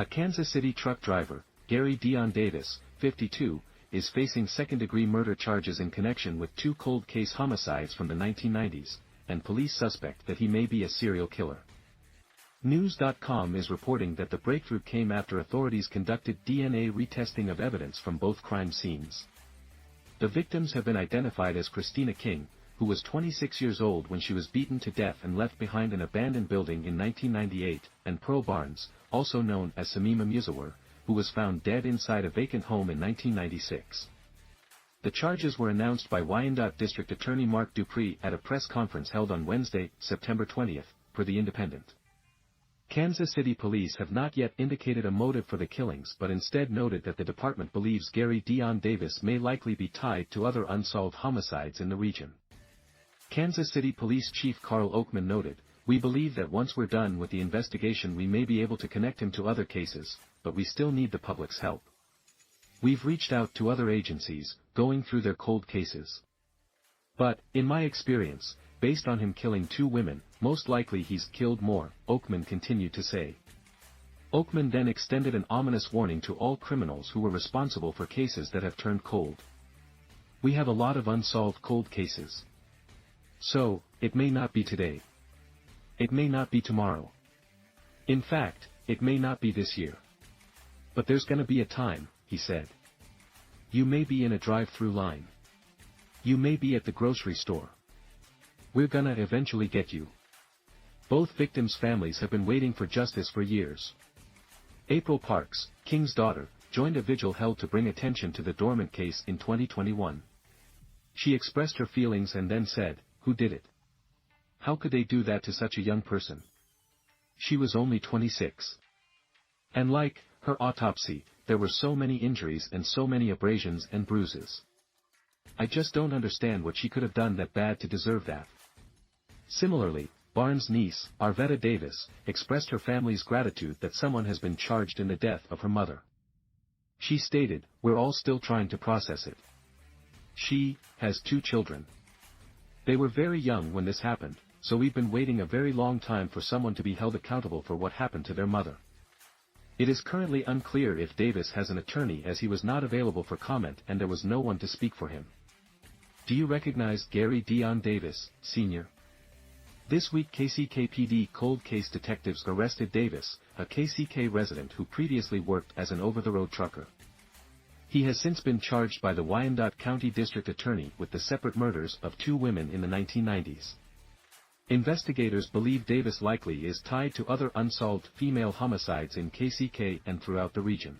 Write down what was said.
A Kansas City truck driver, Gary Dion Davis, 52, is facing second-degree murder charges in connection with two cold case homicides from the 1990s, and police suspect that he may be a serial killer. News.com is reporting that the breakthrough came after authorities conducted DNA retesting of evidence from both crime scenes. The victims have been identified as Christina King, who was 26 years old when she was beaten to death and left behind an abandoned building in 1998, and Pearl Barnes, also known as Samima Musawar, who was found dead inside a vacant home in 1996. The charges were announced by Wyandotte District Attorney Mark Dupree at a press conference held on Wednesday, September 20, per The Independent. Kansas City police have not yet indicated a motive for the killings but instead noted that the department believes Gary Dion Davis may likely be tied to other unsolved homicides in the region. Kansas City Police Chief Carl Oakman noted, "We believe that once we're done with the investigation we may be able to connect him to other cases, but we still need the public's help. We've reached out to other agencies, going through their cold cases. But, in my experience, based on him killing two women, most likely he's killed more," Oakman continued to say. Oakman then extended an ominous warning to all criminals who were responsible for cases that have turned cold. "We have a lot of unsolved cold cases. So, it may not be today. It may not be tomorrow. In fact, it may not be this year. But there's gonna be a time," he said. "You may be in a drive-through line. You may be at the grocery store. We're gonna eventually get you." Both victims' families have been waiting for justice for years. April Parks, King's daughter, joined a vigil held to bring attention to the dormant case in 2021. She expressed her feelings and then said, "Who did it? How could they do that to such a young person? She was only 26. And like her autopsy, there were so many injuries and so many abrasions and bruises. I just don't understand what she could have done that bad to deserve that." Similarly, Barnes' niece, Arvetta Davis, expressed her family's gratitude that someone has been charged in the death of her mother. She stated, "We're all still trying to process it. She has two children. They were very young when this happened, so we've been waiting a very long time for someone to be held accountable for what happened to their mother." It is currently unclear if Davis has an attorney as he was not available for comment and there was no one to speak for him. Do you recognize Gary Dion Davis, Sr.? This week KCKPD cold case detectives arrested Davis, a KCK resident who previously worked as an over-the-road trucker. He has since been charged by the Wyandotte County District Attorney with the separate murders of two women in the 1990s. Investigators believe Davis likely is tied to other unsolved female homicides in KCK and throughout the region.